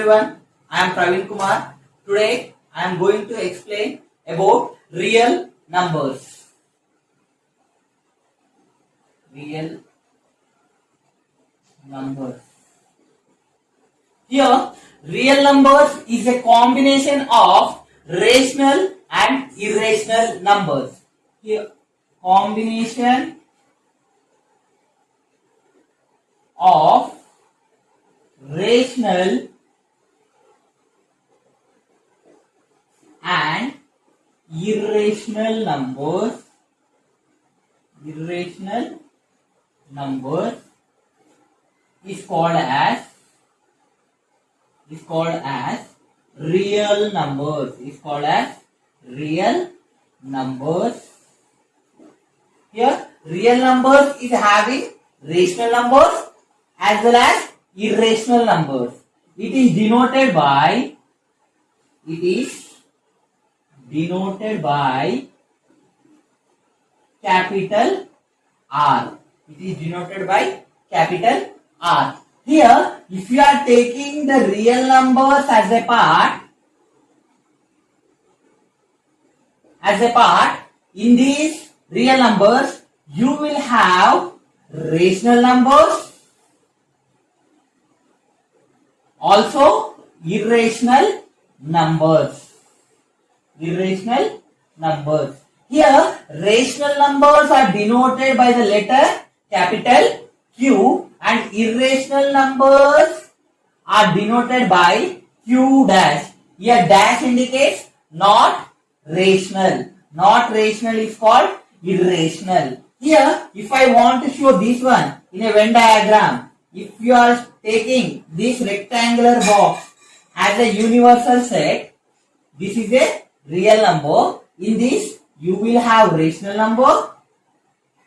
everyone, I am Praveen Kumar. Today I am going to explain about real numbers. Real numbers. Here, real numbers is a combination of rational and irrational numbers. Here, combination of rational and irrational numbers is called as real numbers. Here real numbers is having rational numbers as well as irrational numbers. It is denoted by capital R. It is denoted by capital R. Here, if you are taking the real numbers as a part, in these real numbers, you will have rational numbers, also irrational numbers. Here, rational numbers are denoted by the letter capital Q and irrational numbers are denoted by Q dash. Here dash indicates not rational. Not rational is called irrational. Here, if I want to show this one in a Venn diagram, if you are taking this rectangular box as a universal set, this is a real number. In this, you will have rational number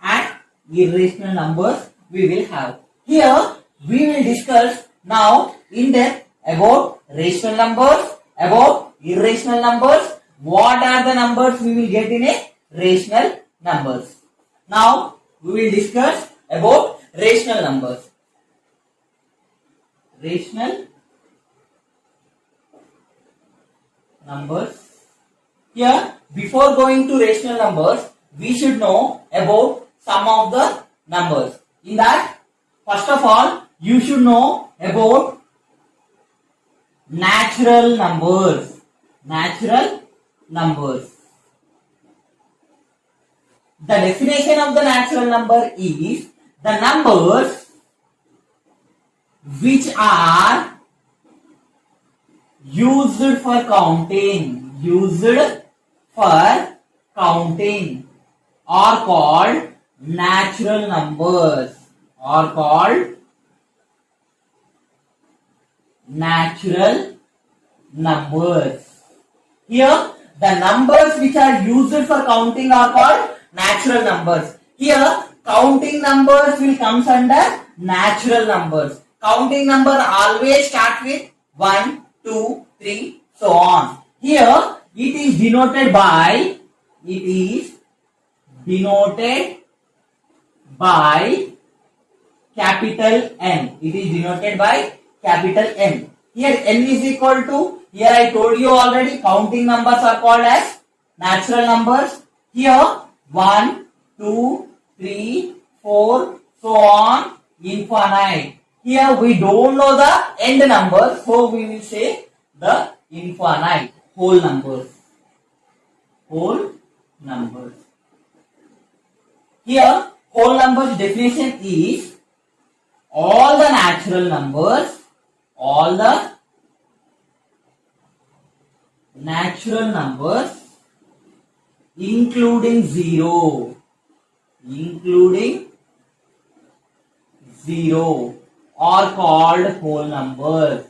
and irrational numbers we will have. Here, we will discuss now in depth about rational numbers, about irrational numbers. What are the numbers we will get in a rational numbers? Now, we will discuss about rational numbers. Rational numbers. Here, before going to rational numbers, we should know about some of the numbers. In that, first of all, you should know about natural numbers. The definition of the natural number is the numbers which are used for counting are called natural numbers. Here, the numbers which are used for counting are called natural numbers. Here, counting numbers will come under natural numbers. Counting number always start with 1, 2, 3, so on. Here, it is denoted by capital N. Here N is equal to, here I told you already, counting numbers are called as natural numbers. Here 1, 2, 3, 4, so on, infinite. Here we don't know the end number, so we will say the infinite, whole numbers. Here, whole numbers definition is all the natural numbers including zero are called whole numbers.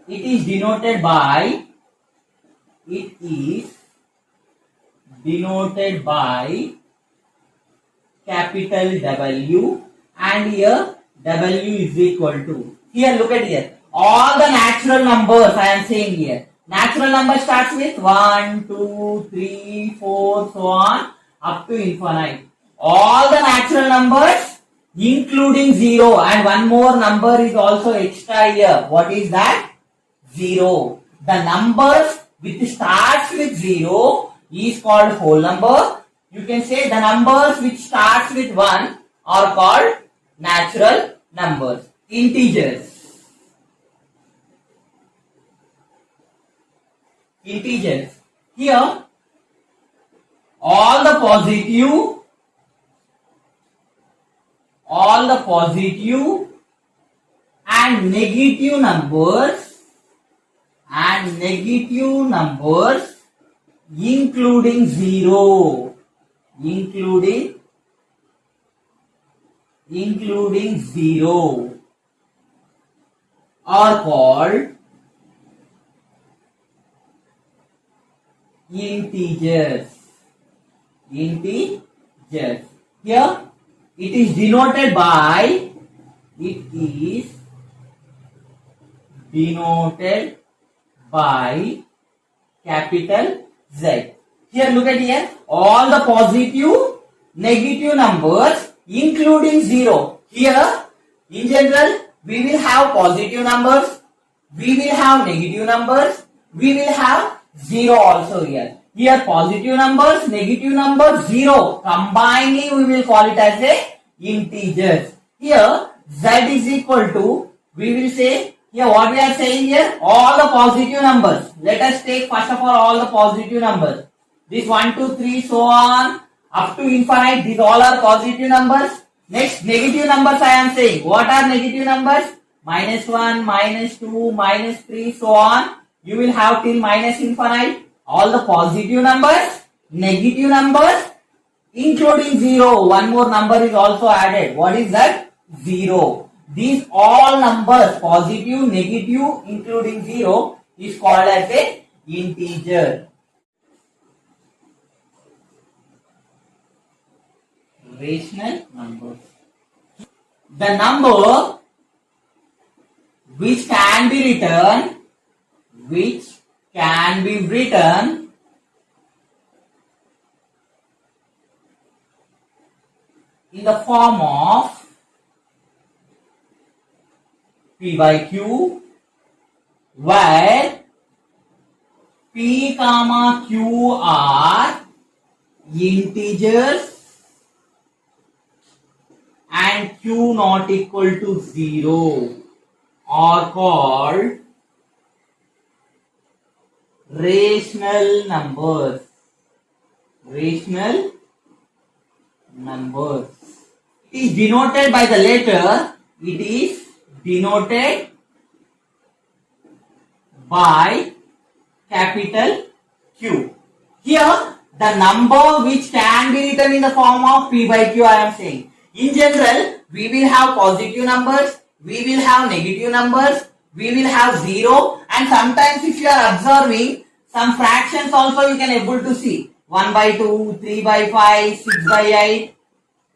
It is denoted by capital W, and here W is equal to, here look at here, all the natural numbers I am saying here. Natural number starts with 1, 2, 3, 4, so on up to infinite. all the natural numbers including 0, and one more number is also extra here. What is that? 0. The numbers which starts with 0 is called whole number. You can say the numbers which starts with 1 are called natural numbers, integers. Integers. Here, all the positive and negative numbers including 0 are called integers. Here it is denoted by capital Z. Here look at here, all the positive, negative numbers including 0. Here in general we will have positive numbers, we will have negative numbers, we will have 0 also here. Here positive numbers, negative numbers, 0. Combinedly we will call it as a integers. Here Z is equal to, we will say, here what we are saying here, all the positive numbers. Let us take first of all the positive numbers. This 1, 2, 3, so on, up to infinite, these all are positive numbers. Next, negative numbers I am saying. What are negative numbers? -1, -2, -3, so on. You will have till minus infinite. All the positive numbers, negative numbers, including 0. One more number is also added. What is that? 0. These all numbers, positive, negative, including 0, is called as a integer. Rational numbers. The number which can be written in the form of P by Q, where P comma Q are integers and Q not equal to 0, are called rational numbers. Rational numbers. It is denoted by the letter. It is denoted by capital Q. Here, the number which can be written in the form of P by Q, I am saying. In general, we will have positive numbers, we will have negative numbers, we will have 0, and sometimes if you are observing some fractions also you can able to see 1 by 2, 3 by 5, 6 by 8,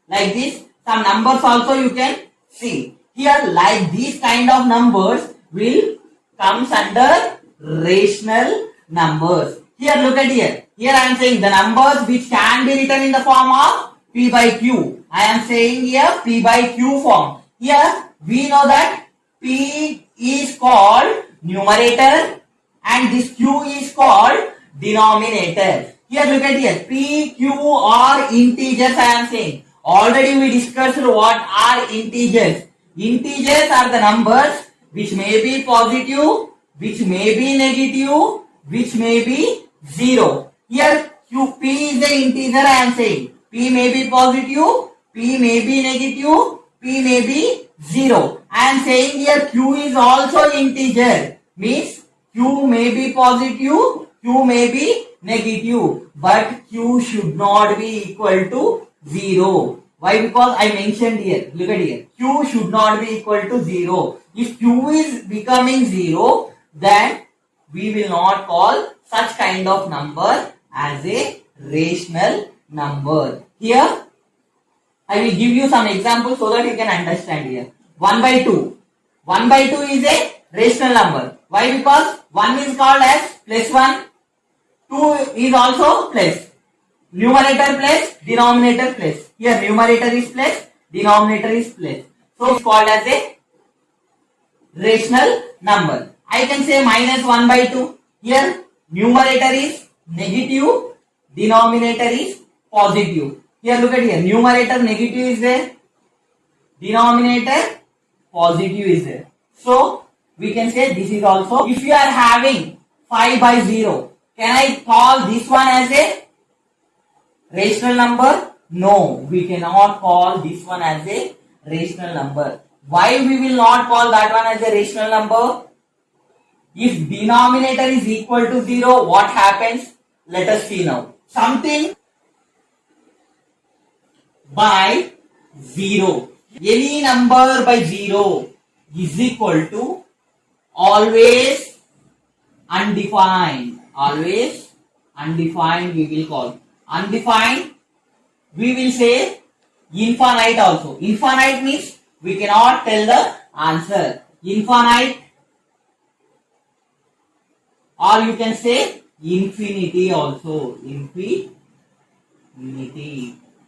like this. Some numbers also you can see. Here, like these kind of numbers will comes under rational numbers. Here, look at here. Here I am saying the numbers which can be written in the form of P by Q. I am saying here P by Q form. Here we know that P is called numerator and this Q is called denominator. Here look at here. P, Q are integers I am saying. Already we discussed what are integers. Integers are the numbers which may be positive, which may be negative, which may be 0. Here Q, P is the integer I am saying. P may be positive, P may be negative, P may be 0. I am saying here Q is also integer. Means Q may be positive, Q may be negative. But Q should not be equal to 0. Why? Because I mentioned here. Look at here. Q should not be equal to 0. If Q is becoming 0, then we will not call such kind of number as a rational number. Here, I will give you some examples so that you can understand here. 1 by 2. 1 by 2 is a rational number. Why? Because 1 is called as plus 1. 2 is also plus. numerator plus denominator plus. Here numerator is plus, denominator is plus. So it's called as a rational number. I can say minus 1 by 2. Here numerator is negative, denominator is positive. Here look at here, numerator negative is there, denominator positive is there. So we can say this is also, if you are having 5 by 0, can I call this one as a rational number? No, we cannot call this one as a rational number. Why we will not call that one as a rational number? If denominator is equal to 0, what happens? Let us see now. Something by 0. Any number by 0 is equal to always undefined. Always undefined we will call. Undefined we will say infinite also. Infinite means we cannot tell the answer. Infinite, or you can say infinity also. Infinity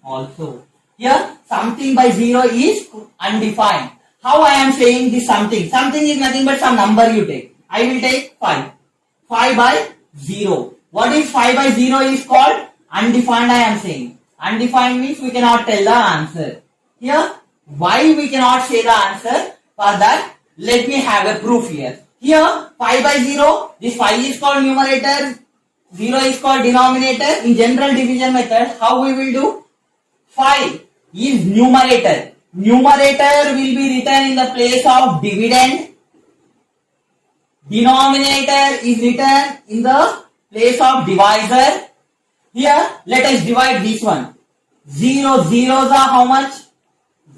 also. Here something by 0 is undefined. How I am saying this something? Something is nothing but some number you take. I will take 5. 5 by 0. What is 5 by 0 is called? Undefined I am saying. Undefined means we cannot tell the answer. Here, why we cannot say the answer? For that, let me have a proof here. Here, 5 by 0, this 5 is called numerator, 0 is called denominator. In general division method, how we will do? 5 is numerator. Numerator will be written in the place of dividend. Denominator is written in the place of divisor. Here, let us divide this one. 0 zeros are how much?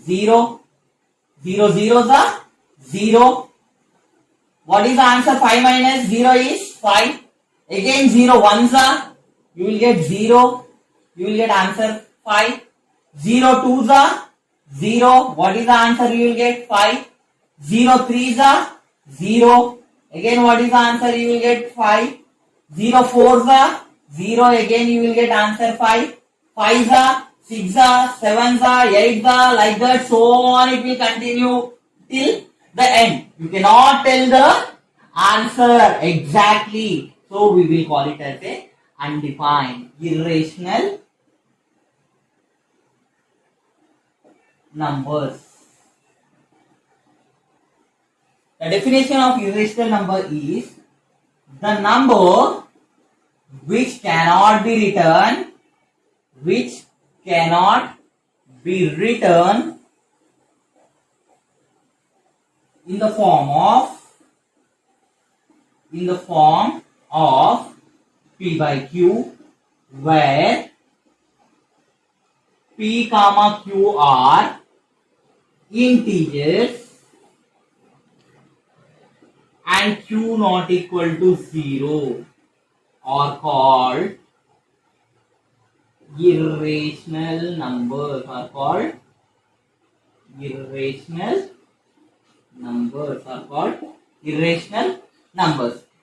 0. 0 zeros are 0. What is the answer? 5 minus 0 is 5. Again 0 ones are, you will get 0. You will get answer 5. 0 twos are 0. What is the answer? You will get 5. 0 threes are 0. Again what is the answer? You will get 5. 0 fours are 0. Again you will get answer 5. 5s are 6 are 7s are 8s are, like that, so on it will continue till the end. You cannot tell the answer exactly. So we will call it as a undefined, irrational numbers. The definition of irrational number is the number which cannot be written, in the form of P by Q, where P comma Q are integers and Q not equal to 0, are called irrational numbers.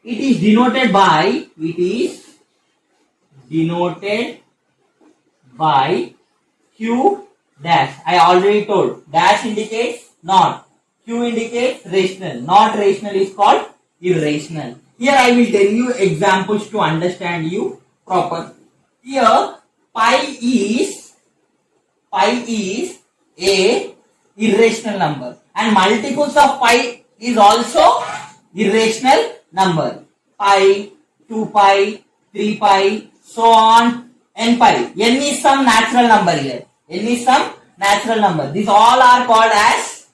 It is denoted by Q dash. I already told, dash indicates not, Q indicates rational. Not rational is called irrational. Here I will tell you examples to understand you proper. Here pi is a irrational number, and multiples of pi is also irrational number. Pi, 2 pi, 3 pi, so on, n pi. N is some natural number here. N is some natural number. These all are called as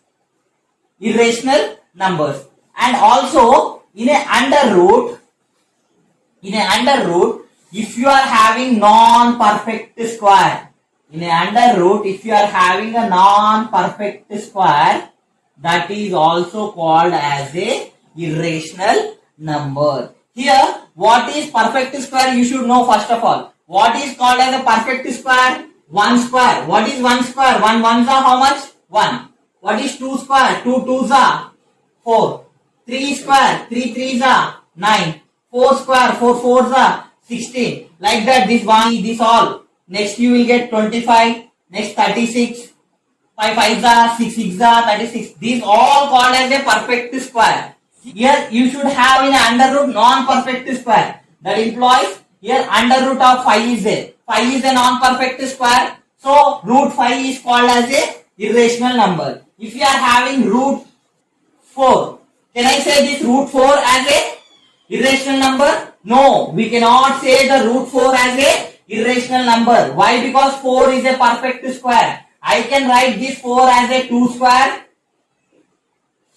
irrational numbers. And also in a under root, if you are having non-perfect square, if you are having a non-perfect square, that is also called as a irrational number. Here, what is perfect square? You should know first of all. What is called as a perfect square? 1 square. What is 1 square? 1 ones are how much? 1. What is 2 square? 2 twos are 4. 3 square? 3 threes are 9. 4 square? 4 fours are 16. Like that, this one, this all Next you will get 25. Next 36. 5 5s are 6 6s are 36. These all called as a perfect square. Here you should have in under root non-perfect square. That implies here under root of 5 is a. 5 is a non-perfect square. So root 5 is called as a irrational number. If you are having root 4, can I say this root 4 as a irrational number? No, we cannot say the root 4 as a irrational number. Why? Because 4 is a perfect square. I can write this 4 as a 2 square.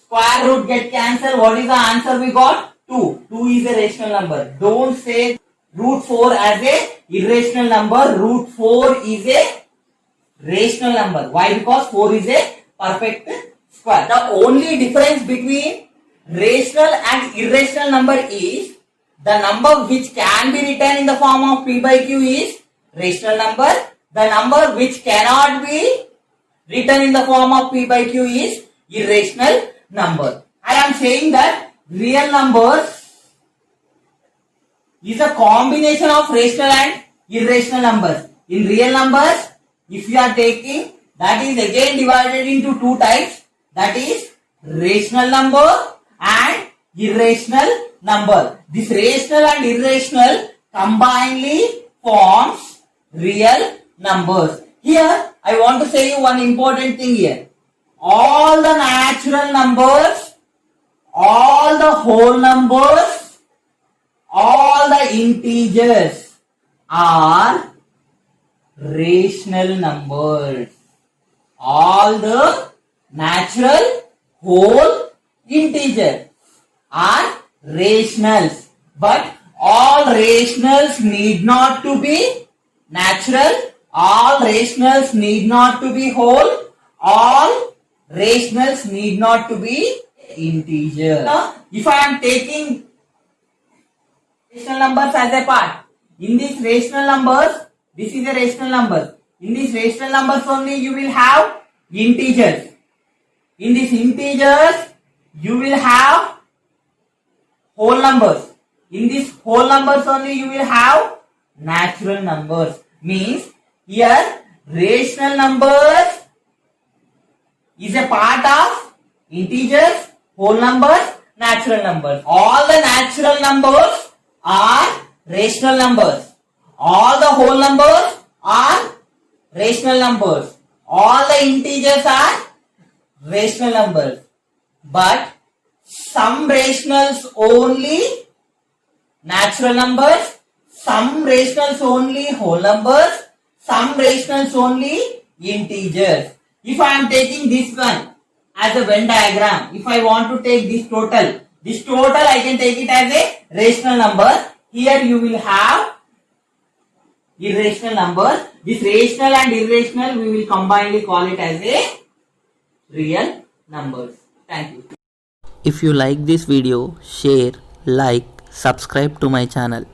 Square root get cancelled. What is the answer we got? 2. 2 is a rational number. Don't say root 4 as a irrational number. Root 4 is a rational number. Why? Because 4 is a perfect square. The only difference between rational and irrational number is the number which can be written in the form of p by q is rational number. The number which cannot be written in the form of p by q is irrational number. I am saying that real numbers is a combination of rational and irrational numbers. In real numbers, if you are taking, that is again divided into two types, that is rational number and irrational number. This rational and irrational combinedly forms real numbers. Here I want to say you one important thing here. All the natural numbers, all the whole numbers, all the integers are rational numbers. All the natural whole integers are rationals. But all rationals need not to be natural. All rationals need not to be whole. All rationals need not to be integer. Now, if I am taking rational numbers as a part, in these rational numbers, this is a rational number. In these rational numbers only you will have integers. In these integers you will have whole numbers. In these whole numbers only you will have natural numbers. Means here rational numbers is a part of integers, whole numbers, natural numbers. All the natural numbers are rational numbers. All the whole numbers are rational numbers. All the integers are rational numbers. But some rationals only natural numbers, some rationals only whole numbers, some rationals only integers. If I am taking this one as a Venn diagram, if I want to take this total I can take it as a rational number. Here you will have irrational number. This rational and irrational we will combinedly call it as a real numbers. Thank you. If you like this video, share, like, subscribe to my channel.